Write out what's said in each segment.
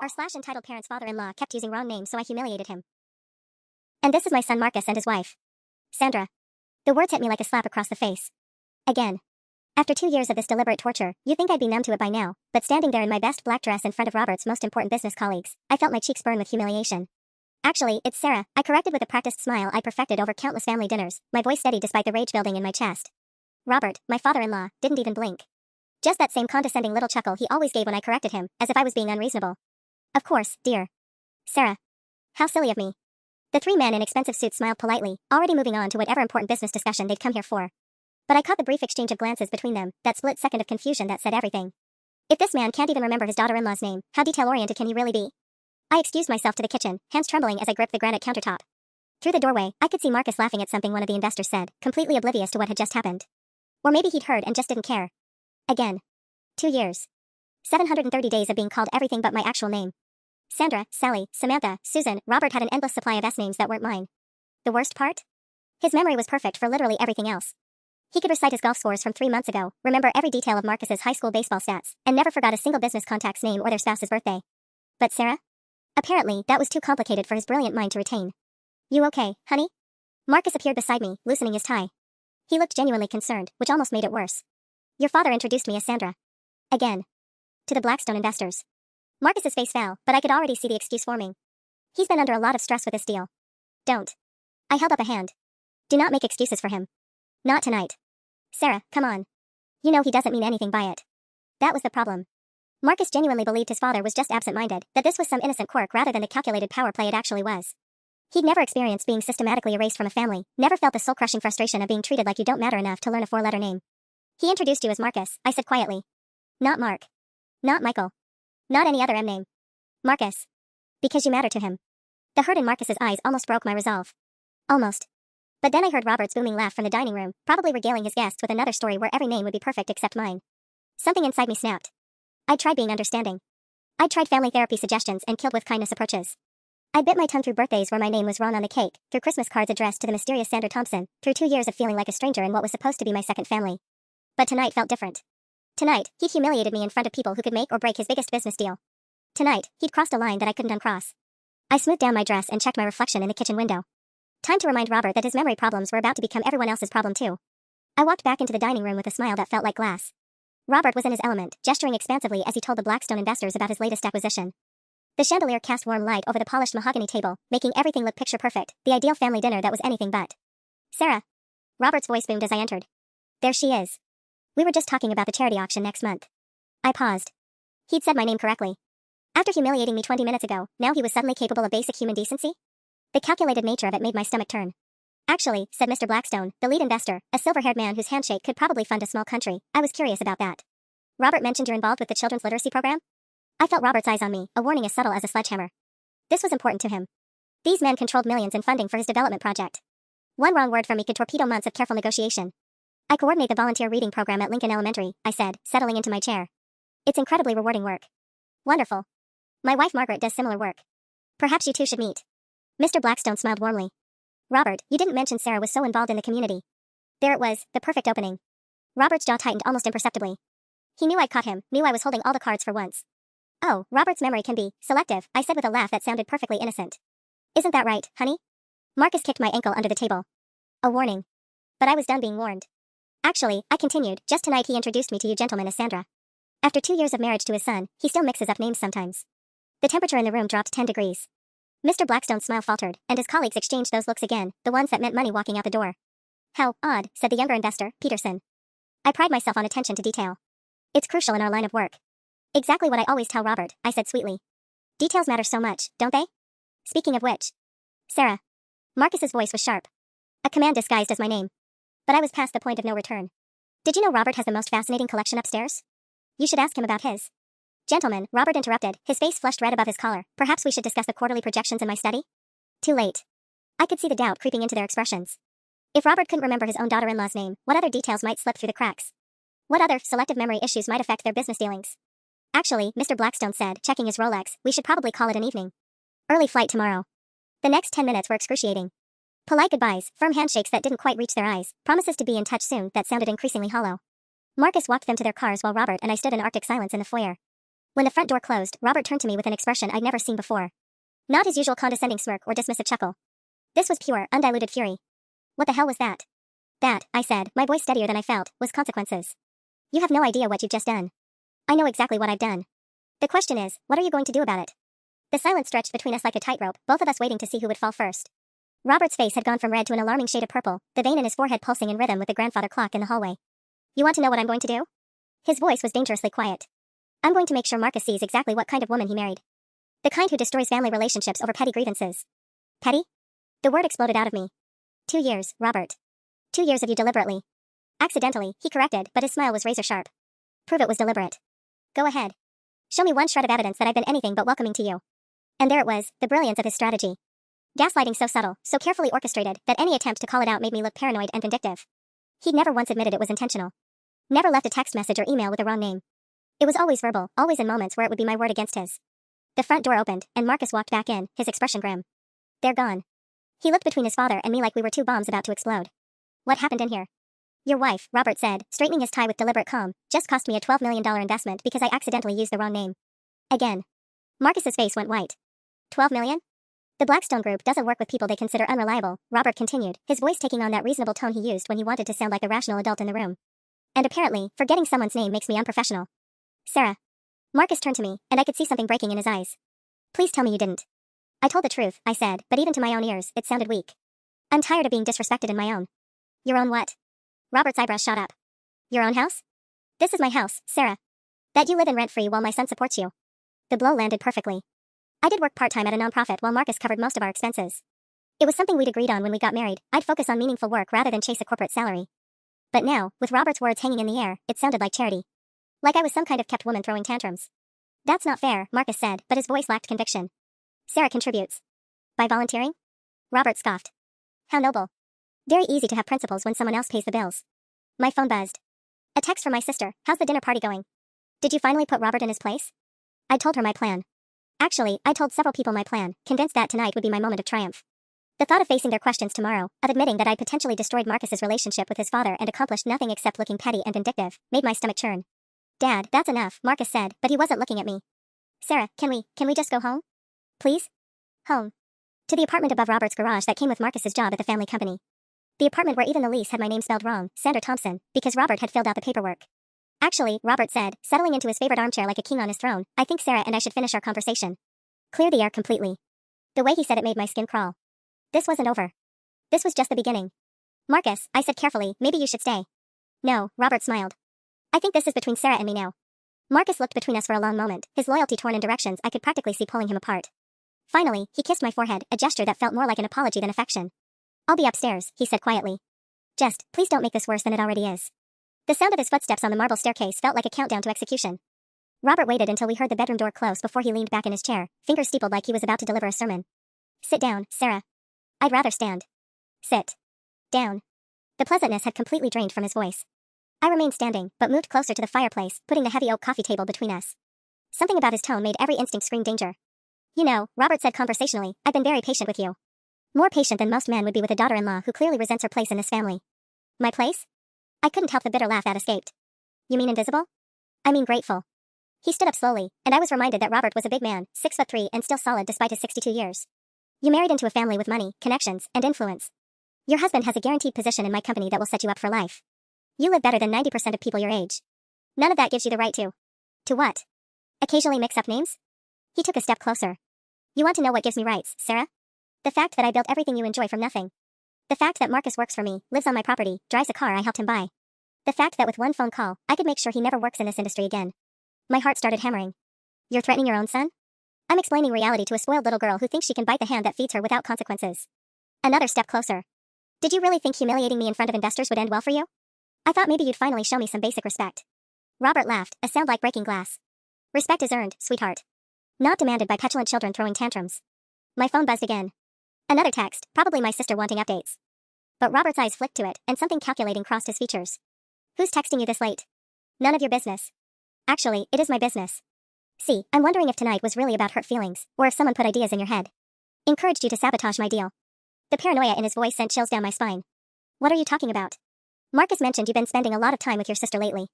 entitled parents' father-in-law kept using wrong names, so I humiliated him. And this is my son Marcus and his wife, Sandra. The words hit me like a slap across the face. Again. After 2 years of this deliberate torture, you'd think I'd be numb to it by now, but standing there in my best black dress in front of Robert's most important business colleagues, I felt my cheeks burn with humiliation. Actually, it's Sarah, I corrected with a practiced smile I perfected over countless family dinners, my voice steady despite the rage building in my chest. Robert, my father-in-law, didn't even blink. Just that same condescending little chuckle he always gave when I corrected him, as if I was being unreasonable. Of course, dear. Sarah. How silly of me. The three men in expensive suits smiled politely, already moving on to whatever important business discussion they'd come here for. But I caught the brief exchange of glances between them, that split second of confusion that said everything. If this man can't even remember his daughter-in-law's name, how detail-oriented can he really be? I excused myself to the kitchen, hands trembling as I gripped the granite countertop. Through the doorway, I could see Marcus laughing at something one of the investors said, completely oblivious to what had just happened. Or maybe he'd heard and just didn't care. Again. 2 years. 730 days of being called everything but my actual name. Sandra, Sally, Samantha, Susan, Robert had an endless supply of S-names that weren't mine. The worst part? His memory was perfect for literally everything else. He could recite his golf scores from 3 months ago, remember every detail of Marcus's high school baseball stats, and never forgot a single business contact's name or their spouse's birthday. But Sarah? Apparently, that was too complicated for his brilliant mind to retain. You okay, honey? Marcus appeared beside me, loosening his tie. He looked genuinely concerned, which almost made it worse. Your father introduced me as Sandra. Again. To the Blackstone investors. Marcus's face fell, but I could already see the excuse forming. He's been under a lot of stress with this deal. Don't. I held up a hand. Do not make excuses for him. Not tonight. Sarah, come on. You know he doesn't mean anything by it. That was the problem. Marcus genuinely believed his father was just absent-minded, that this was some innocent quirk rather than the calculated power play it actually was. He'd never experienced being systematically erased from a family, never felt the soul-crushing frustration of being treated like you don't matter enough to learn a 4-letter name. He introduced you as Marcus, I said quietly. Not Mark. Not Michael. Not any other M name. Marcus. Because you matter to him. The hurt in Marcus's eyes almost broke my resolve. Almost. But then I heard Robert's booming laugh from the dining room, probably regaling his guests with another story where every name would be perfect except mine. Something inside me snapped. I'd tried being understanding. I'd tried family therapy suggestions and killed with kindness approaches. I bit my tongue through birthdays where my name was wrong on the cake, through Christmas cards addressed to the mysterious Sandra Thompson, through 2 years of feeling like a stranger in what was supposed to be my second family. But tonight felt different. Tonight, he'd humiliated me in front of people who could make or break his biggest business deal. Tonight, he'd crossed a line that I couldn't uncross. I smoothed down my dress and checked my reflection in the kitchen window. Time to remind Robert that his memory problems were about to become everyone else's problem too. I walked back into the dining room with a smile that felt like glass. Robert was in his element, gesturing expansively as he told the Blackstone investors about his latest acquisition. The chandelier cast warm light over the polished mahogany table, making everything look picture perfect, the ideal family dinner that was anything but. Sarah. Robert's voice boomed as I entered. There she is. We were just talking about the charity auction next month. I paused. He'd said my name correctly. After humiliating me 20 minutes ago, now he was suddenly capable of basic human decency? The calculated nature of it made my stomach turn. Actually, said Mr. Blackstone, the lead investor, a silver-haired man whose handshake could probably fund a small country, I was curious about that. Robert mentioned you're involved with the children's literacy program? I felt Robert's eyes on me, a warning as subtle as a sledgehammer. This was important to him. These men controlled millions in funding for his development project. One wrong word from me could torpedo months of careful negotiation. I coordinate the volunteer reading program at Lincoln Elementary, I said, settling into my chair. It's incredibly rewarding work. Wonderful. My wife Margaret does similar work. Perhaps you two should meet. Mr. Blackstone smiled warmly. Robert, you didn't mention Sarah was so involved in the community. There it was, the perfect opening. Robert's jaw tightened almost imperceptibly. He knew I'd caught him, knew I was holding all the cards for once. Oh, Robert's memory can be selective, I said with a laugh that sounded perfectly innocent. Isn't that right, honey? Marcus kicked my ankle under the table. A warning. But I was done being warned. Actually, I continued, just tonight he introduced me to you gentlemen as Sandra. After 2 years of marriage to his son, he still mixes up names sometimes. The temperature in the room dropped 10 degrees. Mr. Blackstone's smile faltered, and his colleagues exchanged those looks again, the ones that meant money walking out the door. How odd, said the younger investor, Peterson. I pride myself on attention to detail. It's crucial in our line of work. Exactly what I always tell Robert, I said sweetly. Details matter so much, don't they? Speaking of which. Sarah. Marcus's voice was sharp. A command disguised as my name. But I was past the point of no return. Did you know Robert has the most fascinating collection upstairs? You should ask him about his. Gentlemen, Robert interrupted, his face flushed red above his collar. Perhaps we should discuss the quarterly projections in my study? Too late. I could see the doubt creeping into their expressions. If Robert couldn't remember his own daughter-in-law's name, what other details might slip through the cracks? What other selective memory issues might affect their business dealings? Actually, Mr. Blackstone said, checking his Rolex, we should probably call it an evening. Early flight tomorrow. The next 10 minutes were excruciating. Polite goodbyes, firm handshakes that didn't quite reach their eyes, promises to be in touch soon that sounded increasingly hollow. Marcus walked them to their cars while Robert and I stood in Arctic silence in the foyer. When the front door closed, Robert turned to me with an expression I'd never seen before. Not his usual condescending smirk or dismissive chuckle. This was pure, undiluted fury. What the hell was that? That, I said, my voice steadier than I felt, was consequences. You have no idea what you've just done. I know exactly what I've done. The question is, what are you going to do about it? The silence stretched between us like a tightrope, both of us waiting to see who would fall first. Robert's face had gone from red to an alarming shade of purple, the vein in his forehead pulsing in rhythm with the grandfather clock in the hallway. You want to know what I'm going to do? His voice was dangerously quiet. I'm going to make sure Marcus sees exactly what kind of woman he married. The kind who destroys family relationships over petty grievances. Petty? The word exploded out of me. 2 years, Robert. 2 years of you deliberately. Accidentally, he corrected, but his smile was razor sharp. Prove it was deliberate. Go ahead. Show me one shred of evidence that I've been anything but welcoming to you. And there it was, the brilliance of his strategy. Gaslighting so subtle, so carefully orchestrated, that any attempt to call it out made me look paranoid and vindictive. He'd never once admitted it was intentional. Never left a text message or email with the wrong name. It was always verbal, always in moments where it would be my word against his. The front door opened, and Marcus walked back in, his expression grim. They're gone. He looked between his father and me like we were two bombs about to explode. What happened in here? Your wife, Robert said, straightening his tie with deliberate calm, just cost me a $12 million investment because I accidentally used the wrong name. Again. Marcus's face went white. 12 million? The Blackstone Group doesn't work with people they consider unreliable, Robert continued, his voice taking on that reasonable tone he used when he wanted to sound like the rational adult in the room. And apparently, forgetting someone's name makes me unprofessional. Sarah. Marcus turned to me, and I could see something breaking in his eyes. Please tell me you didn't. I told the truth, I said, but even to my own ears, it sounded weak. I'm tired of being disrespected in my own. Your own what? Robert's eyebrows shot up. Your own house? This is my house, Sarah. That you live in rent-free while my son supports you. The blow landed perfectly. I did work part-time at a nonprofit while Marcus covered most of our expenses. It was something we'd agreed on when we got married. I'd focus on meaningful work rather than chase a corporate salary. But now, with Robert's words hanging in the air, it sounded like charity. Like I was some kind of kept woman throwing tantrums. That's not fair, Marcus said, but his voice lacked conviction. Sarah contributes. By volunteering? Robert scoffed. How noble. Very easy to have principles when someone else pays the bills. My phone buzzed. A text from my sister. How's the dinner party going? Did you finally put Robert in his place? I told her my plan. Actually, I told several people my plan, convinced that tonight would be my moment of triumph. The thought of facing their questions tomorrow, of admitting that I'd potentially destroyed Marcus's relationship with his father and accomplished nothing except looking petty and vindictive, made my stomach churn. Dad, that's enough, Marcus said, but he wasn't looking at me. Sarah, can we just go home? Please? Home. To the apartment above Robert's garage that came with Marcus's job at the family company. The apartment where even the lease had my name spelled wrong, Sandra Thompson, because Robert had filled out the paperwork. Actually, Robert said, settling into his favorite armchair like a king on his throne, I think Sarah and I should finish our conversation. Clear the air completely. The way he said it made my skin crawl. This wasn't over. This was just the beginning. Marcus, I said carefully, maybe you should stay. No, Robert smiled. I think this is between Sarah and me now. Marcus looked between us for a long moment, his loyalty torn in directions I could practically see pulling him apart. Finally, he kissed my forehead, a gesture that felt more like an apology than affection. I'll be upstairs, he said quietly. Just, please don't make this worse than it already is. The sound of his footsteps on the marble staircase felt like a countdown to execution. Robert waited until we heard the bedroom door close before he leaned back in his chair, fingers steepled like he was about to deliver a sermon. Sit down, Sarah. I'd rather stand. Sit. Down. The pleasantness had completely drained from his voice. I remained standing, but moved closer to the fireplace, putting the heavy oak coffee table between us. Something about his tone made every instinct scream danger. You know, Robert said conversationally, I've been very patient with you. More patient than most men would be with a daughter-in-law who clearly resents her place in this family. My place? I couldn't help the bitter laugh that escaped. You mean invisible? I mean grateful. He stood up slowly, and I was reminded that Robert was a big man, 6'3" and still solid despite his 62 years. You married into a family with money, connections, and influence. Your husband has a guaranteed position in my company that will set you up for life. You live better than 90% of people your age. None of that gives you the right to. To what? Occasionally mix up names? He took a step closer. You want to know what gives me rights, Sarah? The fact that I built everything you enjoy from nothing. The fact that Marcus works for me, lives on my property, drives a car I helped him buy. The fact that with one phone call, I could make sure he never works in this industry again. My heart started hammering. You're threatening your own son? I'm explaining reality to a spoiled little girl who thinks she can bite the hand that feeds her without consequences. Another step closer. Did you really think humiliating me in front of investors would end well for you? I thought maybe you'd finally show me some basic respect. Robert laughed, a sound like breaking glass. Respect is earned, sweetheart. Not demanded by petulant children throwing tantrums. My phone buzzed again. Another text, probably my sister wanting updates. But Robert's eyes flicked to it, and something calculating crossed his features. Who's texting you this late? None of your business. Actually, it is my business. See, I'm wondering if tonight was really about hurt feelings, or if someone put ideas in your head. Encouraged you to sabotage my deal. The paranoia in his voice sent chills down my spine. What are you talking about? Marcus mentioned you've been spending a lot of time with your sister lately.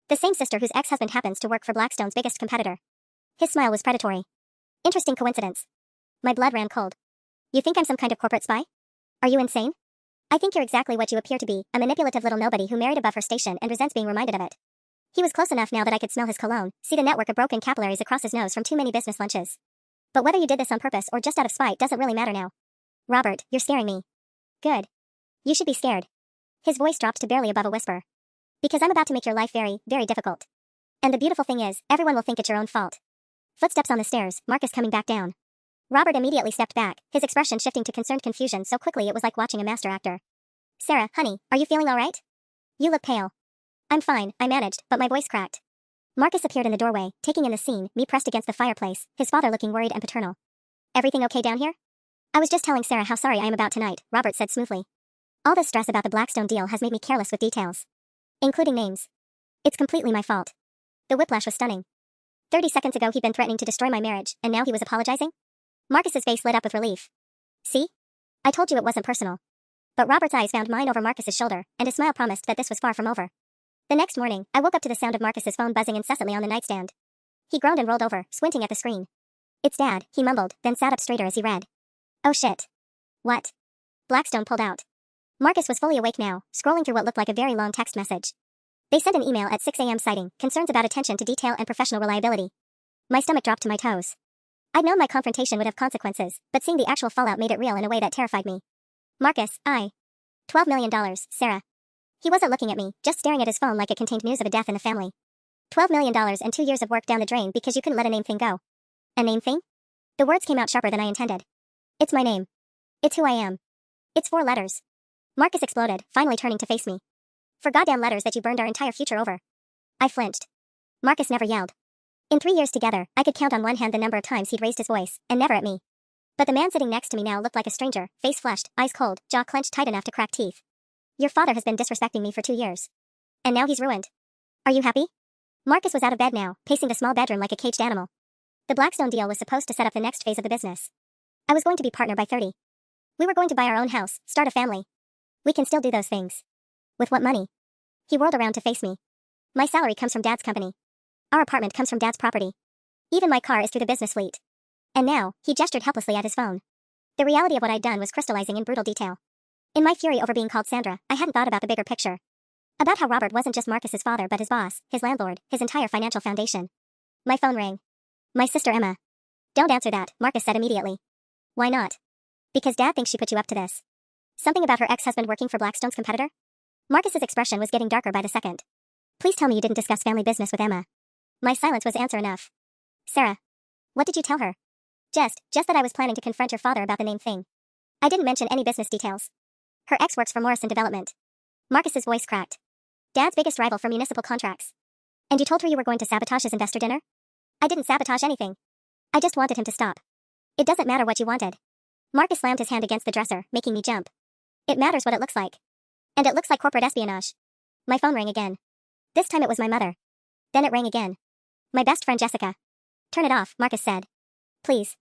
The same sister whose ex-husband happens to work for Blackstone's biggest competitor. His smile was predatory. Interesting coincidence. My blood ran cold. You think I'm some kind of corporate spy? Are you insane? I think you're exactly what you appear to be, a manipulative little nobody who married above her station and resents being reminded of it. He was close enough now that I could smell his cologne, see the network of broken capillaries across his nose from too many business lunches. But whether you did this on purpose or just out of spite doesn't really matter now. Robert, you're scaring me. Good. You should be scared. His voice dropped to barely above a whisper. Because I'm about to make your life very, very difficult. And the beautiful thing is, everyone will think it's your own fault. Footsteps on the stairs, Marcus coming back down. Robert immediately stepped back, his expression shifting to concerned confusion so quickly it was like watching a master actor. Sarah, honey, are you feeling all right? You look pale. I'm fine, I managed, but my voice cracked. Marcus appeared in the doorway, taking in the scene, me pressed against the fireplace, his father looking worried and paternal. Everything okay down here? I was just telling Sarah how sorry I am about tonight, Robert said smoothly. All this stress about the Blackstone deal has made me careless with details. Including names. It's completely my fault. The whiplash was stunning. 30 seconds ago he'd been threatening to destroy my marriage, and now he was apologizing? Marcus's face lit up with relief. See? I told you it wasn't personal. But Robert's eyes found mine over Marcus's shoulder, and his smile promised that this was far from over. The next morning, I woke up to the sound of Marcus's phone buzzing incessantly on the nightstand. He groaned and rolled over, squinting at the screen. It's Dad, he mumbled, then sat up straighter as he read. Oh shit. What? Blackstone pulled out. Marcus was fully awake now, scrolling through what looked like a very long text message. They sent an email at 6 a.m. citing concerns about attention to detail and professional reliability. My stomach dropped to my toes. I'd known my confrontation would have consequences, but seeing the actual fallout made it real in a way that terrified me. Marcus, $12 million, Sarah. He wasn't looking at me, just staring at his phone like it contained news of a death in the family. $12 million and 2 years of work down the drain because you couldn't let a name thing go. A name thing? The words came out sharper than I intended. It's my name. It's who I am. It's 4 letters. Marcus exploded, finally turning to face me. For goddamn letters that you burned our entire future over. I flinched. Marcus never yelled. In 3 years together, I could count on one hand the number of times he'd raised his voice, and never at me. But the man sitting next to me now looked like a stranger, face flushed, eyes cold, jaw clenched tight enough to crack teeth. Your father has been disrespecting me for 2 years. And now he's ruined. Are you happy? Marcus was out of bed now, pacing the small bedroom like a caged animal. The Blackstone deal was supposed to set up the next phase of the business. I was going to be partner by 30. We were going to buy our own house, start a family. We can still do those things. With what money? He whirled around to face me. My salary comes from Dad's company. Our apartment comes from Dad's property. Even my car is through the business fleet. And now, he gestured helplessly at his phone. The reality of what I'd done was crystallizing in brutal detail. In my fury over being called Sandra, I hadn't thought about the bigger picture. About how Robert wasn't just Marcus's father but his boss, his landlord, his entire financial foundation. My phone rang. My sister Emma. Don't answer that, Marcus said immediately. Why not? Because Dad thinks she put you up to this. Something about her ex-husband working for Blackstone's competitor? Marcus's expression was getting darker by the second. Please tell me you didn't discuss family business with Emma. My silence was answer enough. Sarah. What did you tell her? Just that I was planning to confront your father about the name thing. I didn't mention any business details. Her ex works for Morrison Development. Marcus's voice cracked. Dad's biggest rival for municipal contracts. And you told her you were going to sabotage his investor dinner? I didn't sabotage anything. I just wanted him to stop. It doesn't matter what you wanted. Marcus slammed his hand against the dresser, making me jump. It matters what it looks like. And it looks like corporate espionage. My phone rang again. This time it was my mother. Then it rang again. My best friend Jessica. Turn it off, Marcus said. Please.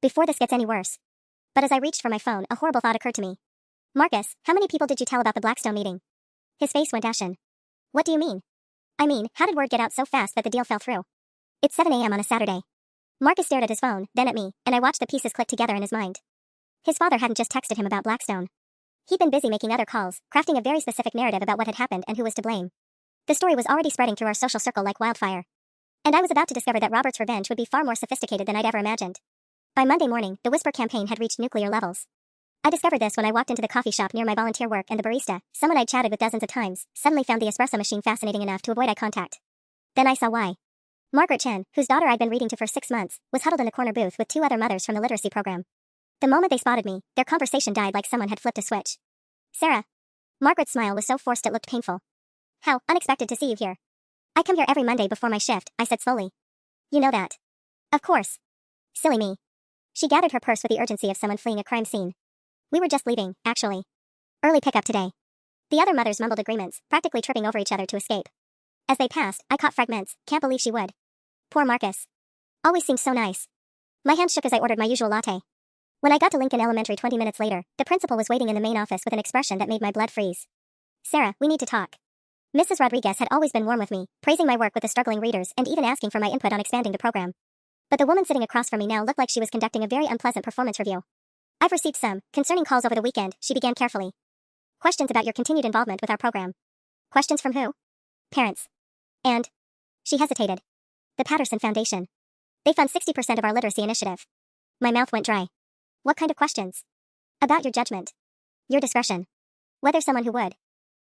Before this gets any worse. But as I reached for my phone, a horrible thought occurred to me. Marcus, how many people did you tell about the Blackstone meeting? His face went ashen. What do you mean? I mean, how did word get out so fast that the deal fell through? It's 7 a.m. on a Saturday. Marcus stared at his phone, then at me, and I watched the pieces click together in his mind. His father hadn't just texted him about Blackstone. He'd been busy making other calls, crafting a very specific narrative about what had happened and who was to blame. The story was already spreading through our social circle like wildfire. And I was about to discover that Robert's revenge would be far more sophisticated than I'd ever imagined. By Monday morning, the whisper campaign had reached nuclear levels. I discovered this when I walked into the coffee shop near my volunteer work and the barista, someone I'd chatted with dozens of times, suddenly found the espresso machine fascinating enough to avoid eye contact. Then I saw why. Margaret Chen, whose daughter I'd been reading to for 6 months, was huddled in the corner booth with 2 other mothers from the literacy program. The moment they spotted me, their conversation died like someone had flipped a switch. Sarah. Margaret's smile was so forced it looked painful. How unexpected to see you here. I come here every Monday before my shift, I said slowly. You know that. Of course. Silly me. She gathered her purse with the urgency of someone fleeing a crime scene. We were just leaving, actually. Early pickup today. The other mothers mumbled agreements, practically tripping over each other to escape. As they passed, I caught fragments, can't believe she would. Poor Marcus. Always seemed so nice. My hand shook as I ordered my usual latte. When I got to Lincoln Elementary 20 minutes later, the principal was waiting in the main office with an expression that made my blood freeze. Sarah, we need to talk. Mrs. Rodriguez had always been warm with me, praising my work with the struggling readers and even asking for my input on expanding the program. But the woman sitting across from me now looked like she was conducting a very unpleasant performance review. I've received some concerning calls over the weekend, she began carefully. Questions about your continued involvement with our program. Questions from who? Parents. And. She hesitated. The Patterson Foundation. They fund 60% of our literacy initiative. My mouth went dry. What kind of questions? About your judgment. Your discretion. Whether someone who would.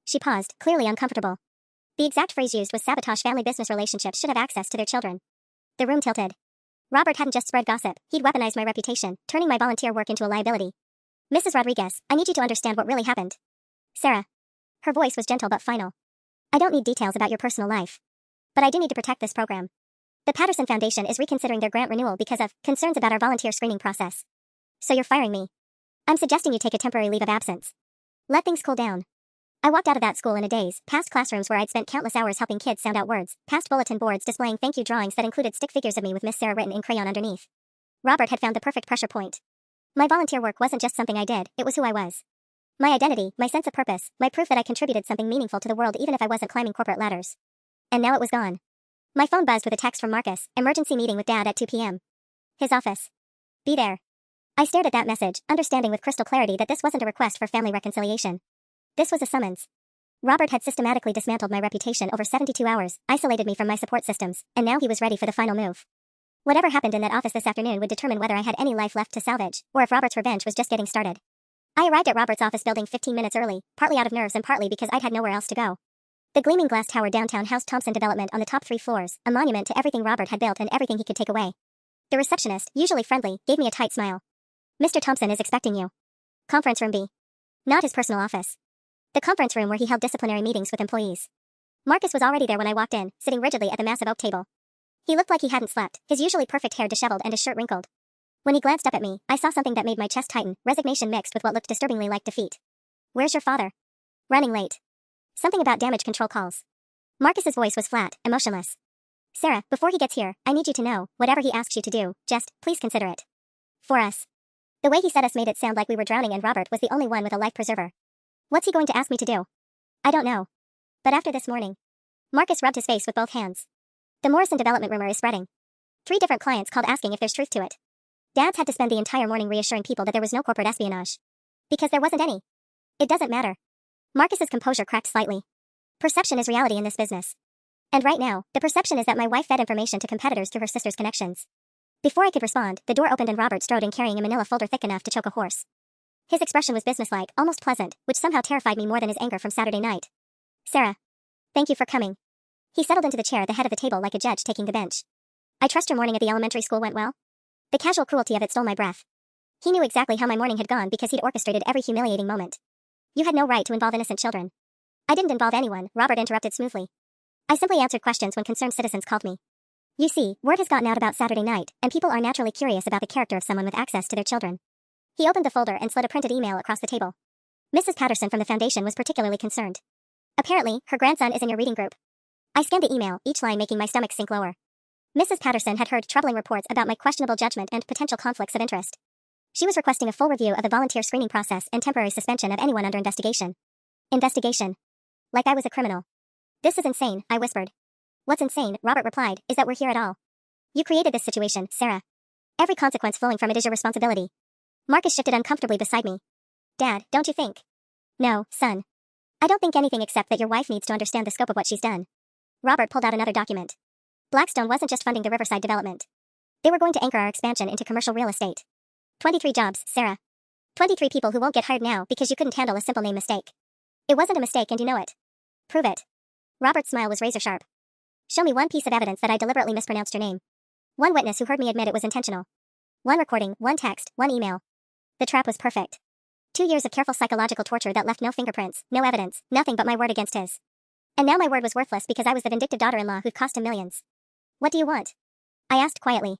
She paused, clearly uncomfortable. The exact phrase used was sabotage family business relationships should have access to their children. The room tilted. Robert hadn't just spread gossip, he'd weaponized my reputation, turning my volunteer work into a liability. Mrs. Rodriguez, I need you to understand what really happened. Sarah. Her voice was gentle but final. I don't need details about your personal life. But I do need to protect this program. The Patterson Foundation is reconsidering their grant renewal because of concerns about our volunteer screening process. So you're firing me. I'm suggesting you take a temporary leave of absence. Let things cool down. I walked out of that school in a daze, past classrooms where I'd spent countless hours helping kids sound out words, past bulletin boards displaying thank you drawings that included stick figures of me with Miss Sarah written in crayon underneath. Robert had found the perfect pressure point. My volunteer work wasn't just something I did, it was who I was. My identity, my sense of purpose, my proof that I contributed something meaningful to the world even if I wasn't climbing corporate ladders. And now it was gone. My phone buzzed with a text from Marcus, emergency meeting with Dad at 2 p.m. His office. Be there. I stared at that message, understanding with crystal clarity that this wasn't a request for family reconciliation. This was a summons. Robert had systematically dismantled my reputation over 72 hours, isolated me from my support systems, and now he was ready for the final move. Whatever happened in that office this afternoon would determine whether I had any life left to salvage, or if Robert's revenge was just getting started. I arrived at Robert's office building 15 minutes early, partly out of nerves and partly because I'd had nowhere else to go. The gleaming glass tower downtown housed Thompson Development on the top 3 floors, a monument to everything Robert had built and everything he could take away. The receptionist, usually friendly, gave me a tight smile. Mr. Thompson is expecting you. Conference room B. Not his personal office. The conference room where he held disciplinary meetings with employees. Marcus was already there when I walked in, sitting rigidly at the massive oak table. He looked like he hadn't slept, his usually perfect hair disheveled and his shirt wrinkled. When he glanced up at me, I saw something that made my chest tighten, resignation mixed with what looked disturbingly like defeat. Where's your father? Running late. Something about damage control calls. Marcus's voice was flat, emotionless. Sarah, before he gets here, I need you to know, whatever he asks you to do, just, please consider it. For us. The way he said us made it sound like we were drowning and Robert was the only one with a life preserver. What's he going to ask me to do? I don't know. But after this morning. Marcus rubbed his face with both hands. The Morrison development rumor is spreading. 3 different clients called asking if there's truth to it. Dads had to spend the entire morning reassuring people that there was no corporate espionage. Because there wasn't any. It doesn't matter. Marcus's composure cracked slightly. Perception is reality in this business. And right now, the perception is that my wife fed information to competitors through her sister's connections. Before I could respond, the door opened and Robert strode in carrying a manila folder thick enough to choke a horse. His expression was businesslike, almost pleasant, which somehow terrified me more than his anger from Saturday night. Sarah. Thank you for coming. He settled into the chair at the head of the table like a judge taking the bench. I trust your morning at the elementary school went well? The casual cruelty of it stole my breath. He knew exactly how my morning had gone because he'd orchestrated every humiliating moment. You had no right to involve innocent children. I didn't involve anyone, Robert interrupted smoothly. I simply answered questions when concerned citizens called me. You see, word has gotten out about Saturday night, and people are naturally curious about the character of someone with access to their children. He opened the folder and slid a printed email across the table. Mrs. Patterson from the foundation was particularly concerned. Apparently, her grandson is in your reading group. I scanned the email, each line making my stomach sink lower. Mrs. Patterson had heard troubling reports about my questionable judgment and potential conflicts of interest. She was requesting a full review of the volunteer screening process and temporary suspension of anyone under investigation. Investigation. Like I was a criminal. This is insane, I whispered. What's insane, Robert replied, is that we're here at all. You created this situation, Sarah. Every consequence flowing from it is your responsibility. Marcus shifted uncomfortably beside me. Dad, don't you think? No, son. I don't think anything except that your wife needs to understand the scope of what she's done. Robert pulled out another document. Blackstone wasn't just funding the Riverside development. They were going to anchor our expansion into commercial real estate. 23 jobs, Sarah. 23 people who won't get hired now because you couldn't handle a simple name mistake. It wasn't a mistake and you know it. Prove it. Robert's smile was razor sharp. Show me one piece of evidence that I deliberately mispronounced your name. One witness who heard me admit it was intentional. One recording, one text, one email. The trap was perfect. 2 years of careful psychological torture that left no fingerprints, no evidence, nothing but my word against his. And now my word was worthless because I was the vindictive daughter-in-law who'd cost him millions. What do you want? I asked quietly.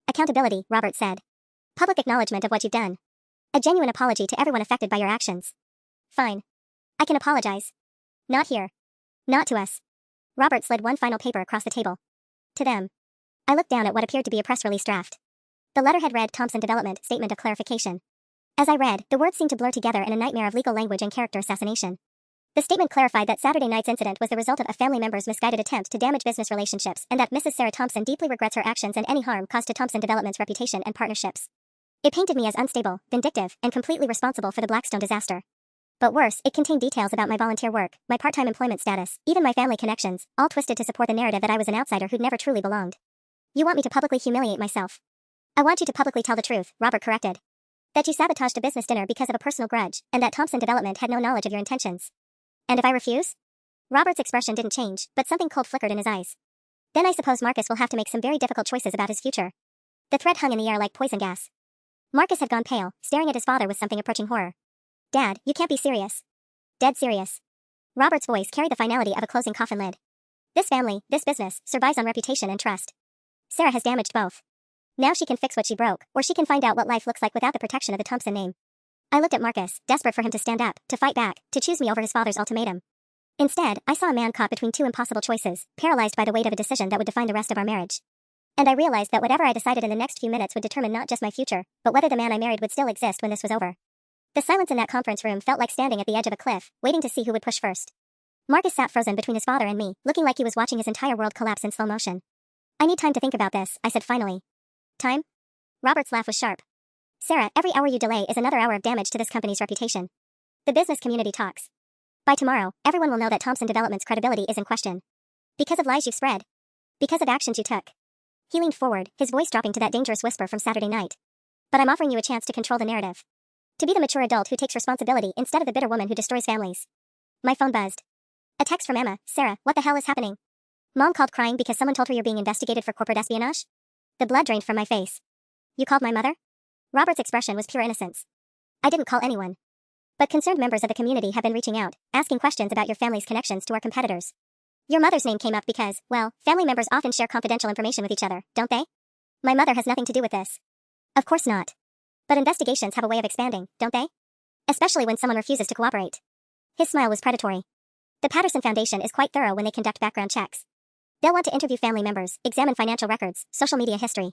Accountability, Robert said. Public acknowledgement of what you've done. A genuine apology to everyone affected by your actions. Fine. I can apologize. Not here. Not to us. Robert slid one final paper across the table. To them. I looked down at what appeared to be a press release draft. The letterhead read Thompson Development Statement of Clarification. As I read, the words seemed to blur together in a nightmare of legal language and character assassination. The statement clarified that Saturday night's incident was the result of a family member's misguided attempt to damage business relationships and that Mrs. Sarah Thompson deeply regrets her actions and any harm caused to Thompson Development's reputation and partnerships. It painted me as unstable, vindictive, and completely responsible for the Blackstone disaster. But worse, it contained details about my volunteer work, my part-time employment status, even my family connections, all twisted to support the narrative that I was an outsider who'd never truly belonged. You want me to publicly humiliate myself? I want you to publicly tell the truth, Robert corrected. That you sabotaged a business dinner because of a personal grudge, and that Thompson Development had no knowledge of your intentions. And if I refuse? Robert's expression didn't change, but something cold flickered in his eyes. Then I suppose Marcus will have to make some very difficult choices about his future. The threat hung in the air like poison gas. Marcus had gone pale, staring at his father with something approaching horror. Dad, you can't be serious. Dead serious. Robert's voice carried the finality of a closing coffin lid. This family, this business, survives on reputation and trust. Sarah has damaged both. Now she can fix what she broke, or she can find out what life looks like without the protection of the Thompson name. I looked at Marcus, desperate for him to stand up, to fight back, to choose me over his father's ultimatum. Instead, I saw a man caught between two impossible choices, paralyzed by the weight of a decision that would define the rest of our marriage. And I realized that whatever I decided in the next few minutes would determine not just my future, but whether the man I married would still exist when this was over. The silence in that conference room felt like standing at the edge of a cliff, waiting to see who would push first. Marcus sat frozen between his father and me, looking like he was watching his entire world collapse in slow motion. I need time to think about this, I said finally. Time? Robert's laugh was sharp. Sarah, every hour you delay is another hour of damage to this company's reputation. The business community talks. By tomorrow, everyone will know that Thompson Development's credibility is in question. Because of lies you've spread. Because of actions you took. He leaned forward, his voice dropping to that dangerous whisper from Saturday night. But I'm offering you a chance to control the narrative. To be the mature adult who takes responsibility instead of the bitter woman who destroys families. My phone buzzed. A text from Emma. Sarah, what the hell is happening? Mom called crying because someone told her you're being investigated for corporate espionage? The blood drained from my face. You called my mother? Robert's expression was pure innocence. I didn't call anyone. But concerned members of the community have been reaching out, asking questions about your family's connections to our competitors. Your mother's name came up because, well, family members often share confidential information with each other, don't they? My mother has nothing to do with this. Of course not. But investigations have a way of expanding, don't they? Especially when someone refuses to cooperate. His smile was predatory. The Patterson Foundation is quite thorough when they conduct background checks. They'll want to interview family members, examine financial records, social media history.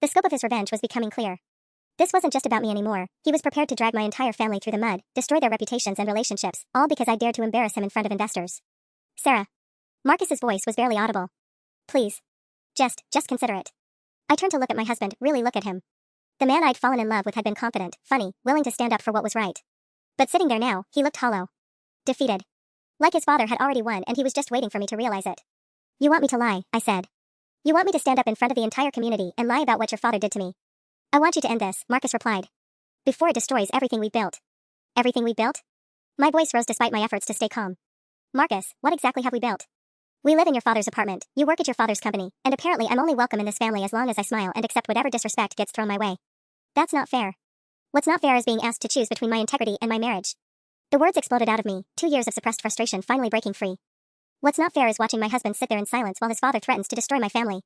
The scope of his revenge was becoming clear. This wasn't just about me anymore. He was prepared to drag my entire family through the mud, destroy their reputations and relationships, all because I dared to embarrass him in front of investors. Sarah. Marcus's voice was barely audible. Please. Just consider it. I turned to look at my husband, really look at him. The man I'd fallen in love with had been confident, funny, willing to stand up for what was right. But sitting there now, he looked hollow. Defeated. Like his father had already won and he was just waiting for me to realize it. You want me to lie, I said. You want me to stand up in front of the entire community and lie about what your father did to me. I want you to end this, Marcus replied. Before it destroys everything we built. Everything we built? My voice rose despite my efforts to stay calm. Marcus, what exactly have we built? We live in your father's apartment, you work at your father's company, and apparently I'm only welcome in this family as long as I smile and accept whatever disrespect gets thrown my way. That's not fair. What's not fair is being asked to choose between my integrity and my marriage. The words exploded out of me, 2 years of suppressed frustration finally breaking free. What's not fair is watching my husband sit there in silence while his father threatens to destroy my family.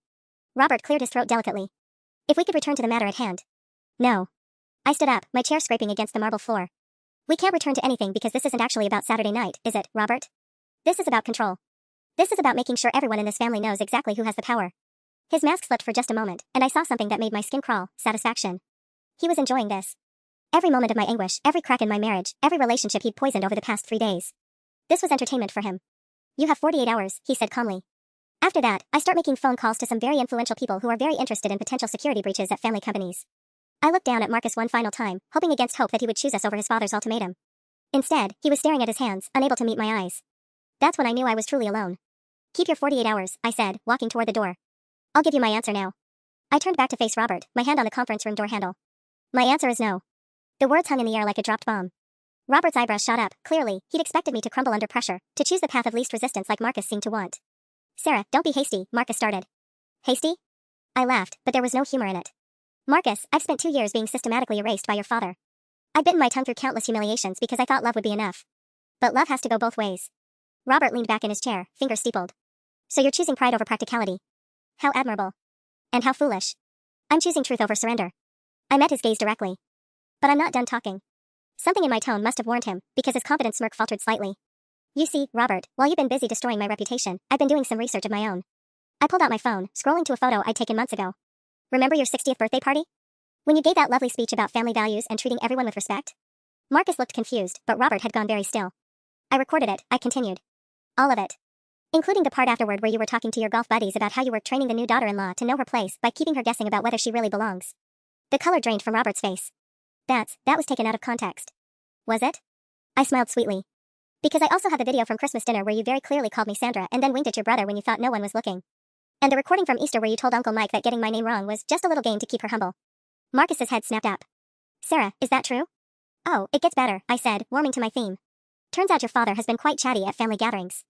Robert cleared his throat delicately. If we could return to the matter at hand. No. I stood up, my chair scraping against the marble floor. We can't return to anything because this isn't actually about Saturday night, is it, Robert? This is about control. This is about making sure everyone in this family knows exactly who has the power. His mask slipped for just a moment, and I saw something that made my skin crawl, satisfaction. He was enjoying this. Every moment of my anguish, every crack in my marriage, every relationship he'd poisoned over the past 3 days. This was entertainment for him. You have 48 hours, he said calmly. After that, I start making phone calls to some very influential people who are very interested in potential security breaches at family companies. I looked down at Marcus one final time, hoping against hope that he would choose us over his father's ultimatum. Instead, he was staring at his hands, unable to meet my eyes. That's when I knew I was truly alone. Keep your 48 hours, I said, walking toward the door. I'll give you my answer now. I turned back to face Robert, my hand on the conference room door handle. My answer is no. The words hung in the air like a dropped bomb. Robert's eyebrows shot up, clearly, he'd expected me to crumble under pressure, to choose the path of least resistance like Marcus seemed to want. Sarah, don't be hasty, Marcus started. Hasty? I laughed, but there was no humor in it. Marcus, I've spent 2 years being systematically erased by your father. I'd bitten my tongue through countless humiliations because I thought love would be enough. But love has to go both ways. Robert leaned back in his chair, fingers steepled. So you're choosing pride over practicality. How admirable. And how foolish. I'm choosing truth over surrender. I met his gaze directly. But I'm not done talking. Something in my tone must have warned him, because his confident smirk faltered slightly. You see, Robert, while you've been busy destroying my reputation, I've been doing some research of my own. I pulled out my phone, scrolling to a photo I'd taken months ago. Remember your 60th birthday party? When you gave that lovely speech about family values and treating everyone with respect? Marcus looked confused, but Robert had gone very still. I recorded it, I continued. All of it. Including the part afterward where you were talking to your golf buddies about how you were training the new daughter-in-law to know her place by keeping her guessing about whether she really belongs. The color drained from Robert's face. That was taken out of context. Was it? I smiled sweetly. Because I also have the video from Christmas dinner where you very clearly called me Sandra and then winked at your brother when you thought no one was looking. And the recording from Easter where you told Uncle Mike that getting my name wrong was just a little game to keep her humble. Marcus's head snapped up. Sarah, is that true? Oh, it gets better, I said, warming to my theme. Turns out your father has been quite chatty at family gatherings.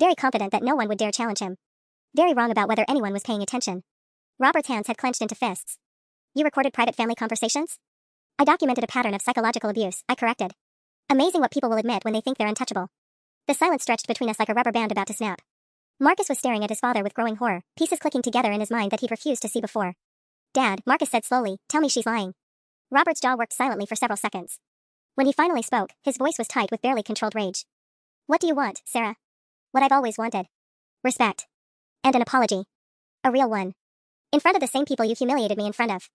Very confident that no one would dare challenge him. Very wrong about whether anyone was paying attention. Robert's hands had clenched into fists. You recorded private family conversations? I documented a pattern of psychological abuse, I corrected. Amazing what people will admit when they think they're untouchable. The silence stretched between us like a rubber band about to snap. Marcus was staring at his father with growing horror, pieces clicking together in his mind that he'd refused to see before. Dad, Marcus said slowly, tell me she's lying. Robert's jaw worked silently for several seconds. When he finally spoke, his voice was tight with barely controlled rage. What do you want, Sarah? What I've always wanted. Respect. And an apology. A real one. In front of the same people you humiliated me in front of.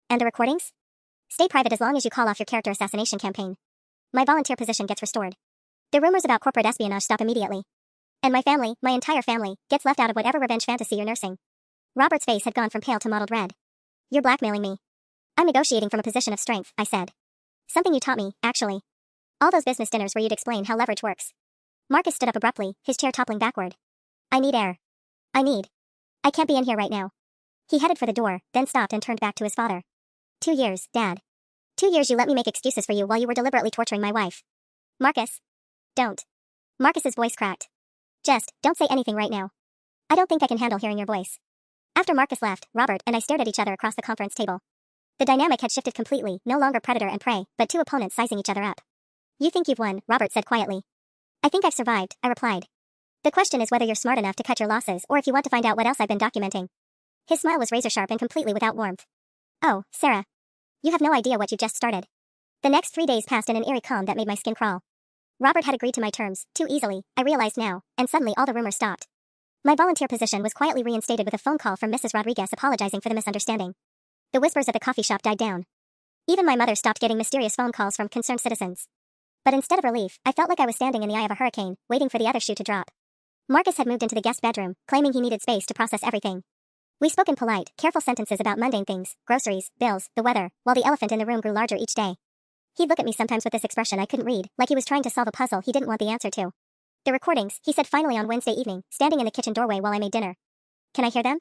And the recordings? Stay private as long as you call off your character assassination campaign. My volunteer position gets restored. The rumors about corporate espionage stop immediately. And my family, my entire family, gets left out of whatever revenge fantasy you're nursing. Robert's face had gone from pale to mottled red. You're blackmailing me. I'm negotiating from a position of strength, I said. Something you taught me, actually. All those business dinners where you'd explain how leverage works. Marcus stood up abruptly, his chair toppling backward. I need air. I can't be in here right now. He headed for the door, then stopped and turned back to his father. 2 years, Dad. 2 years you let me make excuses for you while you were deliberately torturing my wife. Marcus. Don't. Marcus's voice cracked. Just, don't say anything right now. I don't think I can handle hearing your voice. After Marcus left, Robert and I stared at each other across the conference table. The dynamic had shifted completely, no longer predator and prey, but two opponents sizing each other up. You think you've won, Robert said quietly. I think I've survived, I replied. The question is whether you're smart enough to cut your losses or if you want to find out what else I've been documenting. His smile was razor-sharp and completely without warmth. Oh, Sarah. You have no idea what you just started. The next 3 days passed in an eerie calm that made my skin crawl. Robert had agreed to my terms, too easily, I realized now, and suddenly all the rumors stopped. My volunteer position was quietly reinstated with a phone call from Mrs. Rodriguez apologizing for the misunderstanding. The whispers at the coffee shop died down. Even my mother stopped getting mysterious phone calls from concerned citizens. But instead of relief, I felt like I was standing in the eye of a hurricane, waiting for the other shoe to drop. Marcus had moved into the guest bedroom, claiming he needed space to process everything. We spoke in polite, careful sentences about mundane things, groceries, bills, the weather, while the elephant in the room grew larger each day. He'd look at me sometimes with this expression I couldn't read, like he was trying to solve a puzzle he didn't want the answer to. The recordings, he said finally on Wednesday evening, standing in the kitchen doorway while I made dinner. Can I hear them?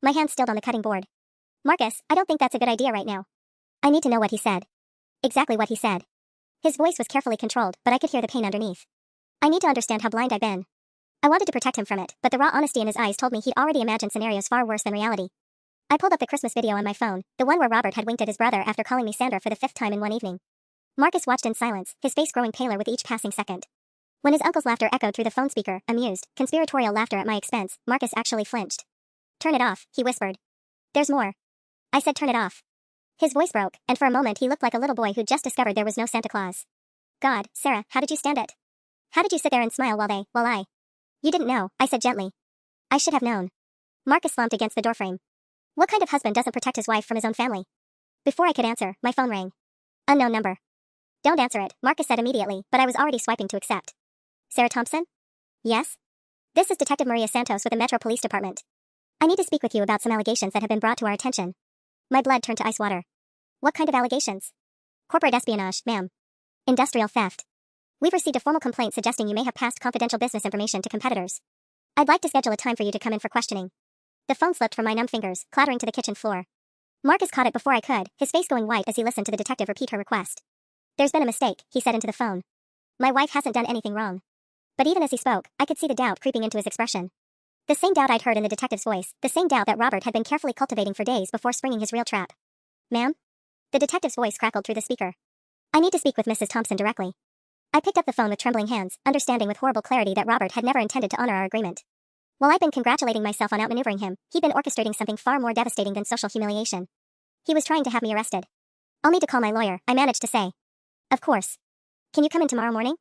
My hand stilled on the cutting board. Marcus, I don't think that's a good idea right now. I need to know what he said. Exactly what he said. His voice was carefully controlled, but I could hear the pain underneath. I need to understand how blind I've been. I wanted to protect him from it, but the raw honesty in his eyes told me he'd already imagined scenarios far worse than reality. I pulled up the Christmas video on my phone, the one where Robert had winked at his brother after calling me Sandra for the 5th time in one evening. Marcus watched in silence, his face growing paler with each passing second. When his uncle's laughter echoed through the phone speaker, amused, conspiratorial laughter at my expense, Marcus actually flinched. Turn it off, he whispered. There's more. I said turn it off. His voice broke, and for a moment he looked like a little boy who'd just discovered there was no Santa Claus. God, Sarah, how did you stand it? How did you sit there and smile while I... You didn't know, I said gently. I should have known. Marcus slumped against the doorframe. What kind of husband doesn't protect his wife from his own family? Before I could answer, my phone rang. Unknown number. Don't answer it, Marcus said immediately, but I was already swiping to accept. Sarah Thompson? Yes? This is Detective Maria Santos with the Metro Police Department. I need to speak with you about some allegations that have been brought to our attention. My blood turned to ice water. What kind of allegations? Corporate espionage, ma'am. Industrial theft. We've received a formal complaint suggesting you may have passed confidential business information to competitors. I'd like to schedule a time for you to come in for questioning. The phone slipped from my numb fingers, clattering to the kitchen floor. Marcus caught it before I could, his face going white as he listened to the detective repeat her request. There's been a mistake, he said into the phone. My wife hasn't done anything wrong. But even as he spoke, I could see the doubt creeping into his expression. The same doubt I'd heard in the detective's voice, the same doubt that Robert had been carefully cultivating for days before springing his real trap. Ma'am? The detective's voice crackled through the speaker. I need to speak with Mrs. Thompson directly. I picked up the phone with trembling hands, understanding with horrible clarity that Robert had never intended to honor our agreement. While I'd been congratulating myself on outmaneuvering him, he'd been orchestrating something far more devastating than social humiliation. He was trying to have me arrested. I'll need to call my lawyer, I managed to say. Of course. Can you come in tomorrow morning?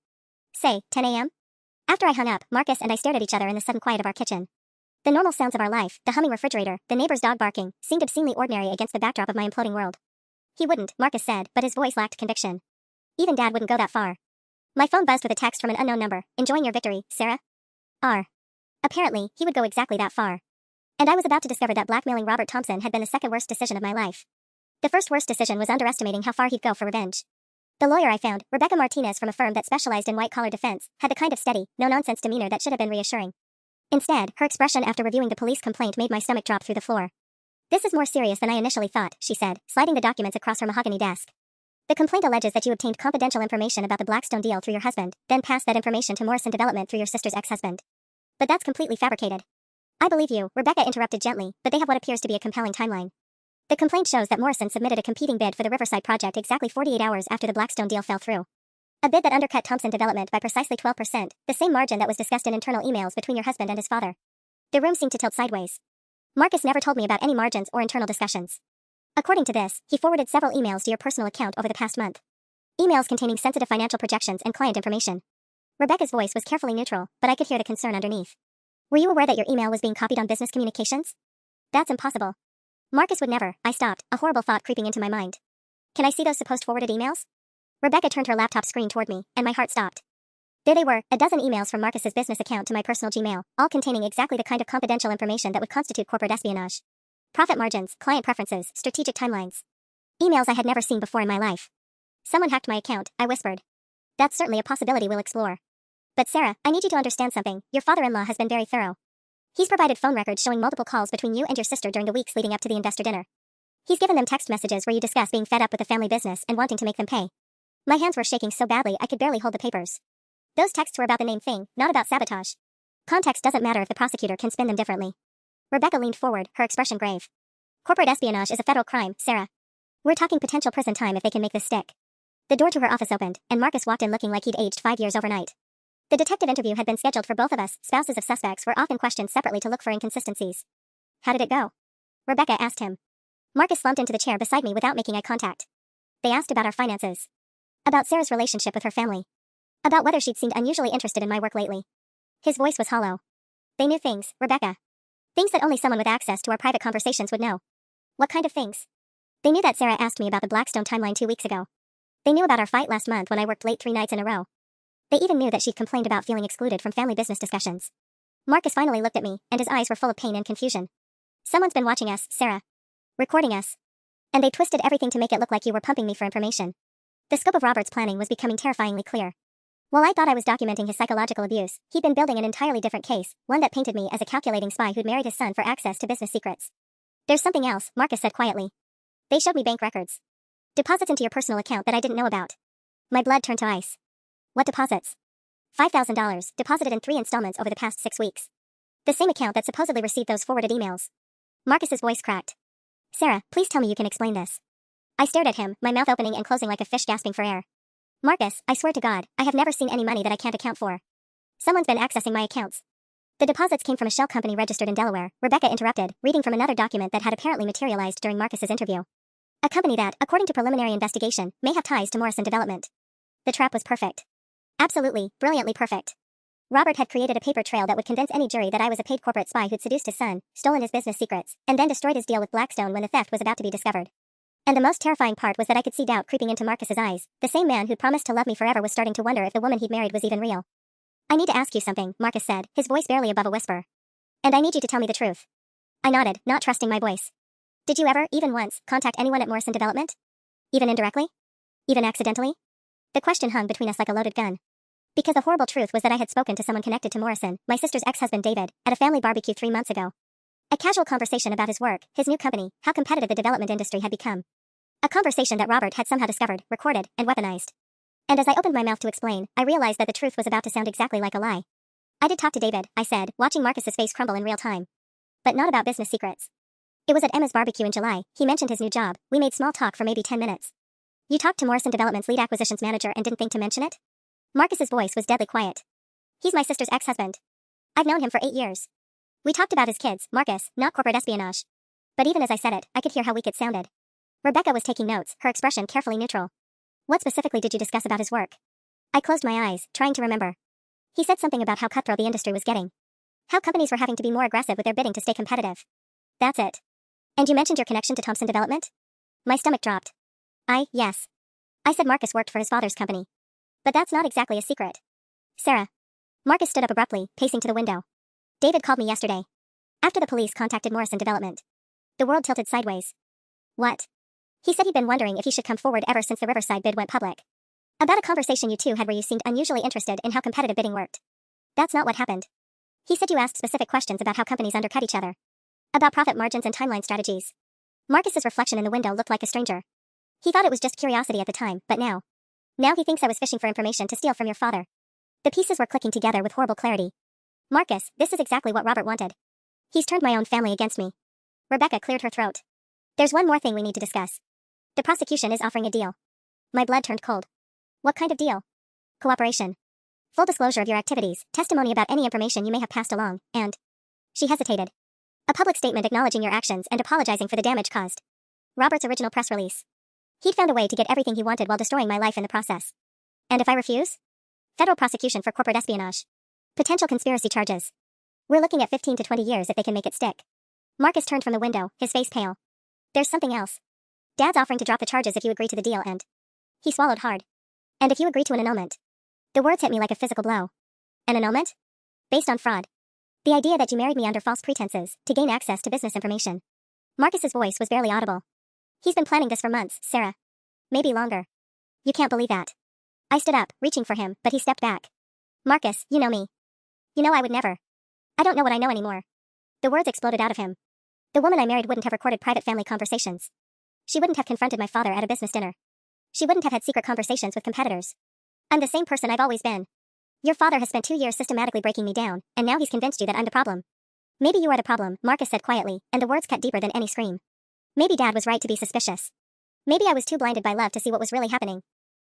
Say, 10 a.m.? After I hung up, Marcus and I stared at each other in the sudden quiet of our kitchen. The normal sounds of our life, the humming refrigerator, the neighbor's dog barking, seemed obscenely ordinary against the backdrop of my imploding world. He wouldn't, Marcus said, but his voice lacked conviction. Even Dad wouldn't go that far. My phone buzzed with a text from an unknown number. Enjoying your victory, Sarah? R. Apparently, he would go exactly that far. And I was about to discover that blackmailing Robert Thompson had been the second worst decision of my life. The first worst decision was underestimating how far he'd go for revenge. The lawyer I found, Rebecca Martinez from a firm that specialized in white-collar defense, had the kind of steady, no-nonsense demeanor that should have been reassuring. Instead, her expression after reviewing the police complaint made my stomach drop through the floor. This is more serious than I initially thought, she said, sliding the documents across her mahogany desk. The complaint alleges that you obtained confidential information about the Blackstone deal through your husband, then passed that information to Morrison Development through your sister's ex-husband. But that's completely fabricated. I believe you, Rebecca interrupted gently, but they have what appears to be a compelling timeline. The complaint shows that Morrison submitted a competing bid for the Riverside project exactly 48 hours after the Blackstone deal fell through. A bid that undercut Thompson Development by precisely 12%, the same margin that was discussed in internal emails between your husband and his father. The room seemed to tilt sideways. Marcus never told me about any margins or internal discussions. According to this, he forwarded several emails to your personal account over the past month. Emails containing sensitive financial projections and client information. Rebecca's voice was carefully neutral, but I could hear the concern underneath. Were you aware that your email was being copied on business communications? That's impossible. Marcus would never. I stopped, a horrible thought creeping into my mind. Can I see those supposed forwarded emails? Rebecca turned her laptop screen toward me, and my heart stopped. There they were, a dozen emails from Marcus's business account to my personal Gmail, all containing exactly the kind of confidential information that would constitute corporate espionage. Profit margins, client preferences, strategic timelines. Emails I had never seen before in my life. Someone hacked my account, I whispered. That's certainly a possibility we'll explore. But Sarah, I need you to understand something. Your father-in-law has been very thorough. He's provided phone records showing multiple calls between you and your sister during the weeks leading up to the investor dinner. He's given them text messages where you discuss being fed up with the family business and wanting to make them pay. My hands were shaking so badly I could barely hold the papers. Those texts were about the name thing, not about sabotage. Context doesn't matter if the prosecutor can spin them differently. Rebecca leaned forward, her expression grave. Corporate espionage is a federal crime, Sarah. We're talking potential prison time if they can make this stick. The door to her office opened, and Marcus walked in looking like he'd aged 5 years overnight. The detective interview had been scheduled for both of us. Spouses of suspects were often questioned separately to look for inconsistencies. How did it go? Rebecca asked him. Marcus slumped into the chair beside me without making eye contact. They asked about our finances. About Sarah's relationship with her family. About whether she'd seemed unusually interested in my work lately. His voice was hollow. They knew things, Rebecca. Things that only someone with access to our private conversations would know. What kind of things? They knew that Sarah asked me about the Blackstone timeline 2 weeks ago. They knew about our fight last month when I worked late 3 nights in a row. They even knew that she'd complained about feeling excluded from family business discussions. Marcus finally looked at me, and his eyes were full of pain and confusion. Someone's been watching us, Sarah. Recording us. And they twisted everything to make it look like you were pumping me for information. The scope of Robert's planning was becoming terrifyingly clear. While I thought I was documenting his psychological abuse, he'd been building an entirely different case, one that painted me as a calculating spy who'd married his son for access to business secrets. There's something else, Marcus said quietly. They showed me bank records. Deposits into your personal account that I didn't know about. My blood turned to ice. What deposits? $5,000, deposited in 3 installments over the past 6 weeks. The same account that supposedly received those forwarded emails. Marcus's voice cracked. Sarah, please tell me you can explain this. I stared at him, my mouth opening and closing like a fish gasping for air. Marcus, I swear to God, I have never seen any money that I can't account for. Someone's been accessing my accounts. The deposits came from a shell company registered in Delaware, Rebecca interrupted, reading from another document that had apparently materialized during Marcus's interview. A company that, according to preliminary investigation, may have ties to Morrison Development. The trap was perfect. Absolutely, brilliantly perfect. Robert had created a paper trail that would convince any jury that I was a paid corporate spy who'd seduced his son, stolen his business secrets, and then destroyed his deal with Blackstone when the theft was about to be discovered. And the most terrifying part was that I could see doubt creeping into Marcus's eyes. The same man who'd promised to love me forever was starting to wonder if the woman he'd married was even real. I need to ask you something, Marcus said, his voice barely above a whisper. And I need you to tell me the truth. I nodded, not trusting my voice. Did you ever, even once, contact anyone at Morrison Development? Even indirectly? Even accidentally? The question hung between us like a loaded gun. Because the horrible truth was that I had spoken to someone connected to Morrison, my sister's ex-husband David, at a family barbecue 3 months ago. A casual conversation about his work, his new company, how competitive the development industry had become. A conversation that Robert had somehow discovered, recorded, and weaponized. And as I opened my mouth to explain, I realized that the truth was about to sound exactly like a lie. I did talk to David, I said, watching Marcus's face crumble in real time. But not about business secrets. It was at Emma's barbecue in July. He mentioned his new job. We made small talk for maybe 10 minutes. You talked to Morrison Development's lead acquisitions manager and didn't think to mention it? Marcus's voice was deadly quiet. He's my sister's ex-husband. I've known him for 8 years. We talked about his kids, Marcus, not corporate espionage. But even as I said it, I could hear how weak it sounded. Rebecca was taking notes, her expression carefully neutral. What specifically did you discuss about his work? I closed my eyes, trying to remember. He said something about how cutthroat the industry was getting. How companies were having to be more aggressive with their bidding to stay competitive. That's it. And you mentioned your connection to Thompson Development? My stomach dropped. Yes. I said Marcus worked for his father's company. But that's not exactly a secret. Sarah. Marcus stood up abruptly, pacing to the window. David called me yesterday. After the police contacted Morrison Development. The world tilted sideways. What? He said he'd been wondering if he should come forward ever since the Riverside bid went public. About a conversation you two had where you seemed unusually interested in how competitive bidding worked. That's not what happened. He said you asked specific questions about how companies undercut each other. About profit margins and timeline strategies. Marcus's reflection in the window looked like a stranger. He thought it was just curiosity at the time, but now he thinks I was fishing for information to steal from your father. The pieces were clicking together with horrible clarity. Marcus, this is exactly what Robert wanted. He's turned my own family against me. Rebecca cleared her throat. There's one more thing we need to discuss. The prosecution is offering a deal. My blood turned cold. What kind of deal? Cooperation. Full disclosure of your activities, testimony about any information you may have passed along, and... She hesitated. A public statement acknowledging your actions and apologizing for the damage caused. Robert's original press release. He'd found a way to get everything he wanted while destroying my life in the process. And if I refuse? Federal prosecution for corporate espionage. Potential conspiracy charges. We're looking at 15 to 20 years if they can make it stick. Marcus turned from the window, his face pale. There's something else. Dad's offering to drop the charges if you agree to the deal and... He swallowed hard. And if you agree to an annulment. The words hit me like a physical blow. An annulment? Based on fraud. The idea that you married me under false pretenses to gain access to business information. Marcus's voice was barely audible. He's been planning this for months, Sarah. Maybe longer. You can't believe that. I stood up, reaching for him, but he stepped back. Marcus, you know me. You know I would never. I don't know what I know anymore. The words exploded out of him. The woman I married wouldn't have recorded private family conversations. She wouldn't have confronted my father at a business dinner. She wouldn't have had secret conversations with competitors. I'm the same person I've always been. Your father has spent 2 years systematically breaking me down, and now he's convinced you that I'm the problem. Maybe you are the problem, Marcus said quietly, and the words cut deeper than any scream. Maybe Dad was right to be suspicious. Maybe I was too blinded by love to see what was really happening.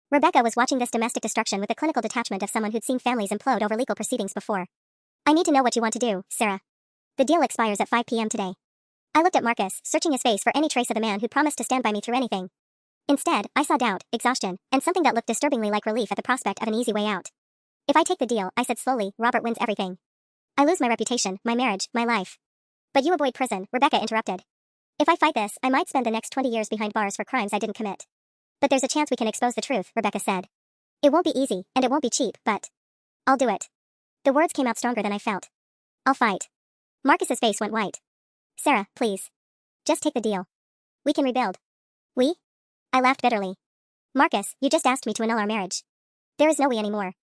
Rebecca was watching this domestic destruction with the clinical detachment of someone who'd seen families implode over legal proceedings before. I need to know what you want to do, Sarah. The deal expires at 5 p.m. today. I looked at Marcus, searching his face for any trace of the man who'd promised to stand by me through anything. Instead, I saw doubt, exhaustion, and something that looked disturbingly like relief at the prospect of an easy way out. If I take the deal, I said slowly, Robert wins everything. I lose my reputation, my marriage, my life. But you avoid prison, Rebecca interrupted. If I fight this, I might spend the next 20 years behind bars for crimes I didn't commit. But there's a chance we can expose the truth, Rebecca said. It won't be easy, and it won't be cheap, but... I'll do it. The words came out stronger than I felt. I'll fight. Marcus's face went white. Sarah, please. Just take the deal. We can rebuild. We? I laughed bitterly. Marcus, you just asked me to annul our marriage. There is no we anymore.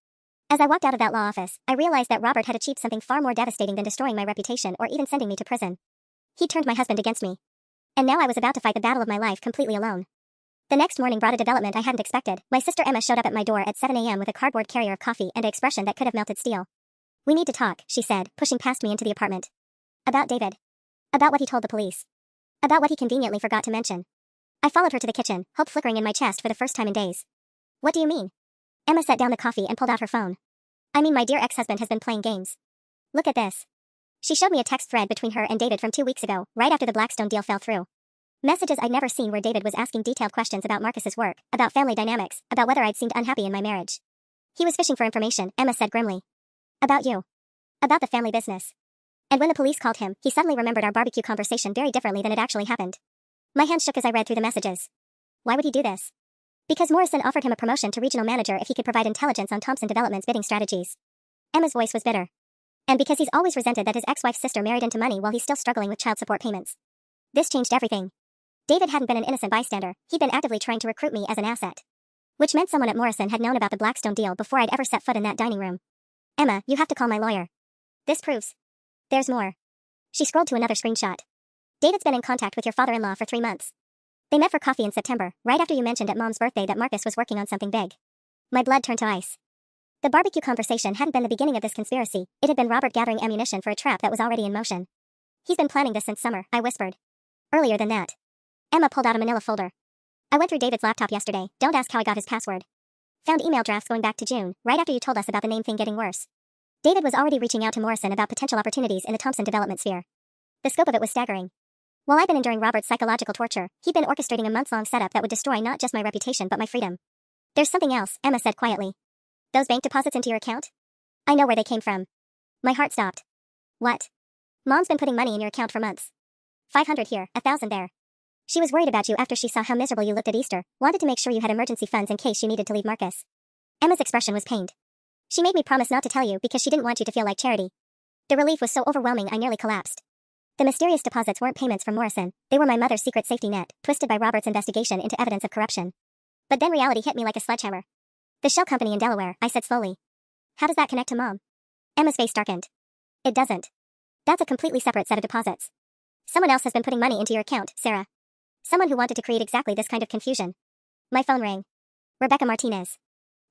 As I walked out of that law office, I realized that Robert had achieved something far more devastating than destroying my reputation or even sending me to prison. He turned my husband against me. And now I was about to fight the battle of my life completely alone. The next morning brought a development I hadn't expected. My sister Emma showed up at my door at 7 a.m. with a cardboard carrier of coffee and an expression that could have melted steel. We need to talk, she said, pushing past me into the apartment. About David. About what he told the police. About what he conveniently forgot to mention. I followed her to the kitchen, hope flickering in my chest for the first time in days. What do you mean? Emma set down the coffee and pulled out her phone. I mean, my dear ex-husband has been playing games. Look at this. She showed me a text thread between her and David from 2 weeks ago, right after the Blackstone deal fell through. Messages I'd never seen where David was asking detailed questions about Marcus's work, about family dynamics, about whether I'd seemed unhappy in my marriage. He was fishing for information, Emma said grimly. About you. About the family business. And when the police called him, he suddenly remembered our barbecue conversation very differently than it actually happened. My hands shook as I read through the messages. Why would he do this? Because Morrison offered him a promotion to regional manager if he could provide intelligence on Thompson Development's bidding strategies. Emma's voice was bitter. And because he's always resented that his ex-wife's sister married into money while he's still struggling with child support payments. This changed everything. David hadn't been an innocent bystander, he'd been actively trying to recruit me as an asset. Which meant someone at Morrison had known about the Blackstone deal before I'd ever set foot in that dining room. Emma, you have to call my lawyer. This proves. There's more. She scrolled to another screenshot. David's been in contact with your father-in-law for 3 months. They met for coffee in September, right after you mentioned at Mom's birthday that Marcus was working on something big. My blood turned to ice. The barbecue conversation hadn't been the beginning of this conspiracy, it had been Robert gathering ammunition for a trap that was already in motion. He's been planning this since summer, I whispered. Earlier than that. Emma pulled out a manila folder. I went through David's laptop yesterday, don't ask how I got his password. Found email drafts going back to June, right after you told us about the name thing getting worse. David was already reaching out to Morrison about potential opportunities in the Thompson development sphere. The scope of it was staggering. While I'd been enduring Robert's psychological torture, he'd been orchestrating a months-long setup that would destroy not just my reputation but my freedom. There's something else, Emma said quietly. Those bank deposits into your account? I know where they came from. My heart stopped. What? Mom's been putting money in your account for months. 500 here, 1,000 there. She was worried about you after she saw how miserable you looked at Easter, wanted to make sure you had emergency funds in case you needed to leave Marcus. Emma's expression was pained. She made me promise not to tell you because she didn't want you to feel like charity. The relief was so overwhelming I nearly collapsed. The mysterious deposits weren't payments from Morrison, they were my mother's secret safety net, twisted by Robert's investigation into evidence of corruption. But then reality hit me like a sledgehammer. The shell company in Delaware, I said slowly. How does that connect to Mom? Emma's face darkened. It doesn't. That's a completely separate set of deposits. Someone else has been putting money into your account, Sarah. Someone who wanted to create exactly this kind of confusion. My phone rang. Rebecca Martinez.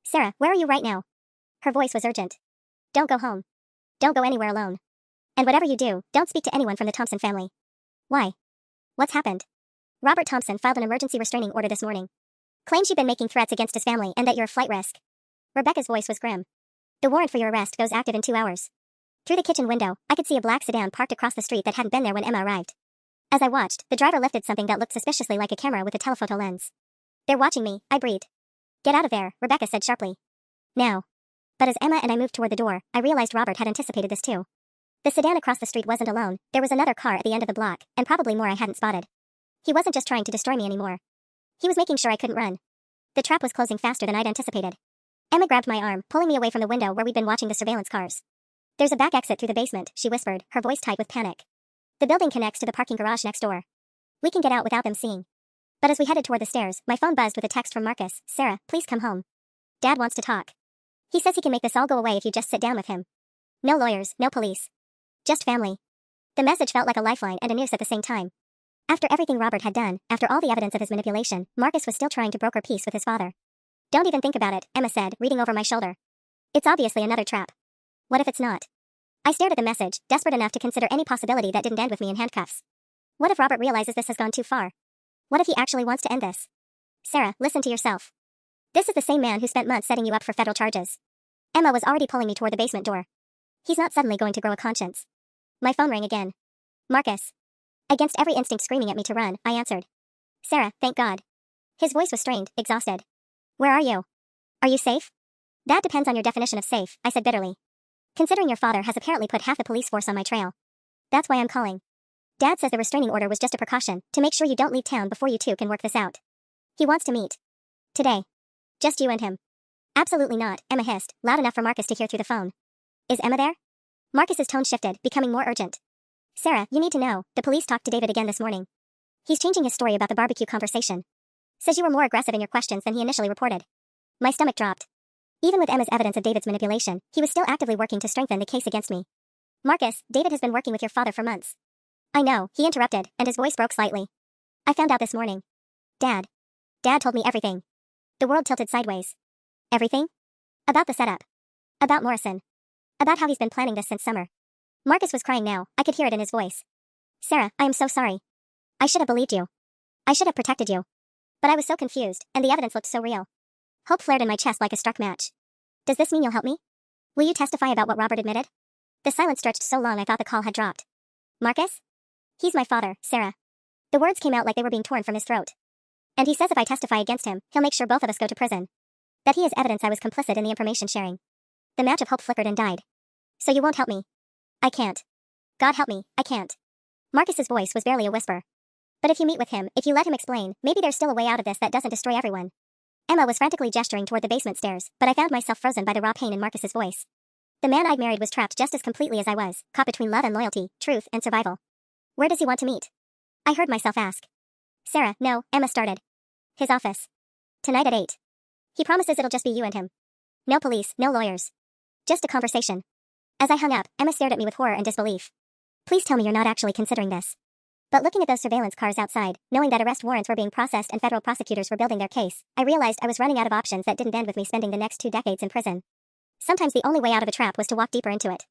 Sarah, where are you right now? Her voice was urgent. Don't go home. Don't go anywhere alone. And whatever you do, don't speak to anyone from the Thompson family. Why? What's happened? Robert Thompson filed an emergency restraining order this morning. Claims you've been making threats against his family and that you're a flight risk. Rebecca's voice was grim. The warrant for your arrest goes active in 2 hours. Through the kitchen window, I could see a black sedan parked across the street that hadn't been there when Emma arrived. As I watched, the driver lifted something that looked suspiciously like a camera with a telephoto lens. They're watching me, I breathed. Get out of there, Rebecca said sharply. Now. But as Emma and I moved toward the door, I realized Robert had anticipated this too. The sedan across the street wasn't alone, there was another car at the end of the block, and probably more I hadn't spotted. He wasn't just trying to destroy me anymore. He was making sure I couldn't run. The trap was closing faster than I'd anticipated. Emma grabbed my arm, pulling me away from the window where we'd been watching the surveillance cars. There's a back exit through the basement, she whispered, her voice tight with panic. The building connects to the parking garage next door. We can get out without them seeing. But as we headed toward the stairs, my phone buzzed with a text from Marcus. Sarah, please come home. Dad wants to talk. He says he can make this all go away if you just sit down with him. No lawyers, no police. Just family. The message felt like a lifeline and a noose at the same time. After everything Robert had done, after all the evidence of his manipulation, Marcus was still trying to broker peace with his father. Don't even think about it, Emma said, reading over my shoulder. It's obviously another trap. What if it's not? I stared at the message, desperate enough to consider any possibility that didn't end with me in handcuffs. What if Robert realizes this has gone too far? What if he actually wants to end this? Sarah, listen to yourself. This is the same man who spent months setting you up for federal charges. Emma was already pulling me toward the basement door. He's not suddenly going to grow a conscience. My phone rang again. Marcus. Against every instinct screaming at me to run, I answered. Sarah, thank God. His voice was strained, exhausted. Where are you? Are you safe? That depends on your definition of safe, I said bitterly. Considering your father has apparently put half the police force on my trail. That's why I'm calling. Dad says the restraining order was just a precaution, to make sure you don't leave town before you two can work this out. He wants to meet. Today. Just you and him. Absolutely not, Emma hissed, loud enough for Marcus to hear through the phone. Is Emma there? Marcus's tone shifted, becoming more urgent. Sarah, you need to know, the police talked to David again this morning. He's changing his story about the barbecue conversation. Says you were more aggressive in your questions than he initially reported. My stomach dropped. Even with Emma's evidence of David's manipulation, he was still actively working to strengthen the case against me. Marcus, David has been working with your father for months. I know, he interrupted, and his voice broke slightly. I found out this morning. Dad. Dad told me everything. The world tilted sideways. Everything? About the setup. About Morrison. About how he's been planning this since summer. Marcus was crying now, I could hear it in his voice. Sarah, I am so sorry. I should have believed you. I should have protected you. But I was so confused, and the evidence looked so real. Hope flared in my chest like a struck match. Does this mean you'll help me? Will you testify about what Robert admitted? The silence stretched so long I thought the call had dropped. Marcus? He's my father, Sarah. The words came out like they were being torn from his throat. And he says if I testify against him, he'll make sure both of us go to prison. That he is evidence I was complicit in the information sharing. The match of hope flickered and died. So you won't help me? I can't. God help me, I can't. Marcus's voice was barely a whisper. But if you meet with him, if you let him explain, maybe there's still a way out of this that doesn't destroy everyone. Emma was frantically gesturing toward the basement stairs, but I found myself frozen by the raw pain in Marcus's voice. The man I'd married was trapped just as completely as I was, caught between love and loyalty, truth and survival. Where does he want to meet? I heard myself ask. Sarah, no, Emma started. His office. Tonight at 8. He promises it'll just be you and him. No police, no lawyers. Just a conversation. As I hung up, Emma stared at me with horror and disbelief. Please tell me you're not actually considering this. But looking at those surveillance cars outside, knowing that arrest warrants were being processed and federal prosecutors were building their case, I realized I was running out of options that didn't end with me spending the next 2 decades in prison. Sometimes the only way out of a trap was to walk deeper into it.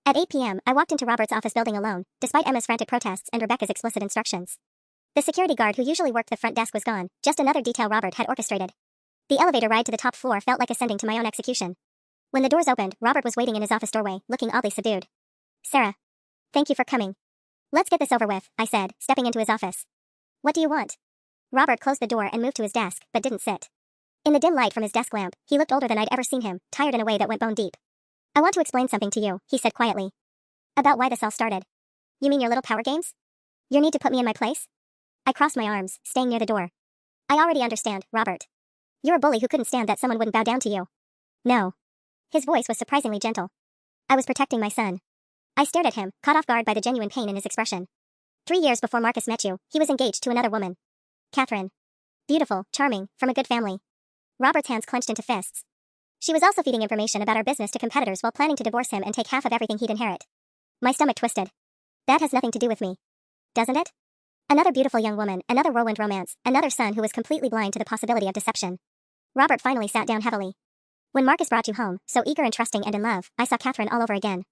At 8 p.m., I walked into Robert's office building alone, despite Emma's frantic protests and Rebecca's explicit instructions. The security guard who usually worked the front desk was gone, just another detail Robert had orchestrated. The elevator ride to the top floor felt like ascending to my own execution. When the doors opened, Robert was waiting in his office doorway, looking oddly subdued. Sarah. Thank you for coming. Let's get this over with, I said, stepping into his office. What do you want? Robert closed the door and moved to his desk, but didn't sit. In the dim light from his desk lamp, he looked older than I'd ever seen him, tired in a way that went bone deep. I want to explain something to you, he said quietly. About why this all started. You mean your little power games? Your need to put me in my place? I crossed my arms, staying near the door. I already understand, Robert. You're a bully who couldn't stand that someone wouldn't bow down to you. No. His voice was surprisingly gentle. I was protecting my son. I stared at him, caught off guard by the genuine pain in his expression. 3 years before Marcus met you, he was engaged to another woman. Catherine. Beautiful, charming, from a good family. Robert's hands clenched into fists. She was also feeding information about our business to competitors while planning to divorce him and take half of everything he'd inherit. My stomach twisted. That has nothing to do with me. Doesn't it? Another beautiful young woman, another whirlwind romance, another son who was completely blind to the possibility of deception. Robert finally sat down heavily. When Marcus brought you home, so eager and trusting and in love, I saw Catherine all over again.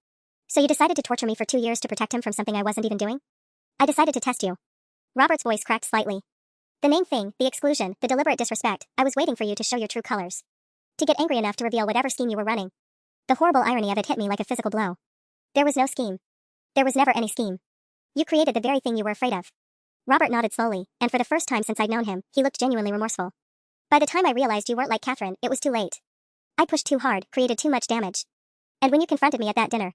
So you decided to torture me for 2 years to protect him from something I wasn't even doing? I decided to test you. Robert's voice cracked slightly. The main thing, the exclusion, the deliberate disrespect, I was waiting for you to show your true colors. To get angry enough to reveal whatever scheme you were running. The horrible irony of it hit me like a physical blow. There was no scheme. There was never any scheme. You created the very thing you were afraid of. Robert nodded slowly, and for the first time since I'd known him, he looked genuinely remorseful. By the time I realized you weren't like Catherine, it was too late. I pushed too hard, created too much damage. And when you confronted me at that dinner,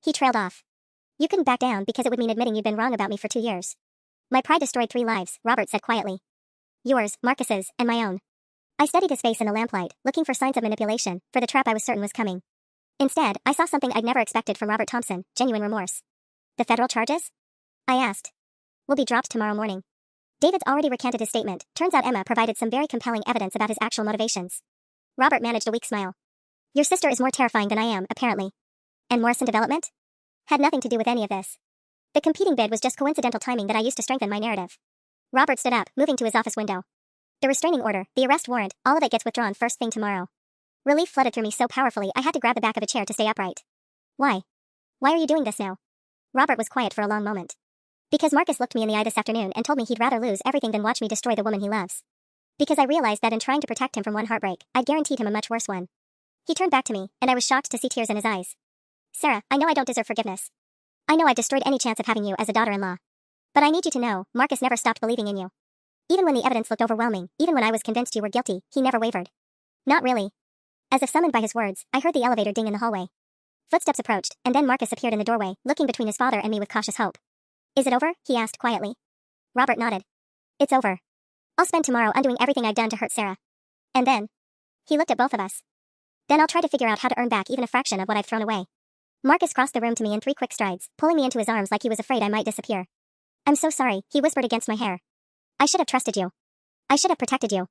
he trailed off. You couldn't back down because it would mean admitting you'd been wrong about me for 2 years. My pride destroyed 3 lives, Robert said quietly. Yours, Marcus's, and my own. I studied his face in the lamplight, looking for signs of manipulation, for the trap I was certain was coming. Instead, I saw something I'd never expected from Robert Thompson, genuine remorse. The federal charges? I asked. Will be dropped tomorrow morning. David's already recanted his statement. Turns out Emma provided some very compelling evidence about his actual motivations. Robert managed a weak smile. Your sister is more terrifying than I am, apparently. And Morrison Development? Had nothing to do with any of this. The competing bid was just coincidental timing that I used to strengthen my narrative. Robert stood up, moving to his office window. The restraining order, the arrest warrant, all of it gets withdrawn first thing tomorrow. Relief flooded through me so powerfully I had to grab the back of a chair to stay upright. Why? Why are you doing this now? Robert was quiet for a long moment. Because Marcus looked me in the eye this afternoon and told me he'd rather lose everything than watch me destroy the woman he loves. Because I realized that in trying to protect him from one heartbreak, I'd guaranteed him a much worse one. He turned back to me, and I was shocked to see tears in his eyes. Sarah, I know I don't deserve forgiveness. I know I destroyed any chance of having you as a daughter-in-law. But I need you to know, Marcus never stopped believing in you. Even when the evidence looked overwhelming, even when I was convinced you were guilty, he never wavered. Not really. As if summoned by his words, I heard the elevator ding in the hallway. Footsteps approached, and then Marcus appeared in the doorway, looking between his father and me with cautious hope. Is it over? He asked quietly. Robert nodded. It's over. I'll spend tomorrow undoing everything I've done to hurt Sarah. And then? He looked at both of us. Then I'll try to figure out how to earn back even a fraction of what I've thrown away. Marcus crossed the room to me in 3 quick strides, pulling me into his arms like he was afraid I might disappear. I'm so sorry, he whispered against my hair. I should have trusted you. I should have protected you.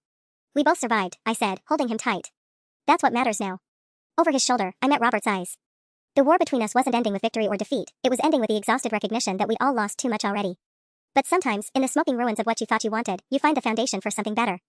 We both survived, I said, holding him tight. That's what matters now. Over his shoulder, I met Robert's eyes. The war between us wasn't ending with victory or defeat, it was ending with the exhausted recognition that we'd all lost too much already. But sometimes, in the smoking ruins of what you thought you wanted, you find the foundation for something better.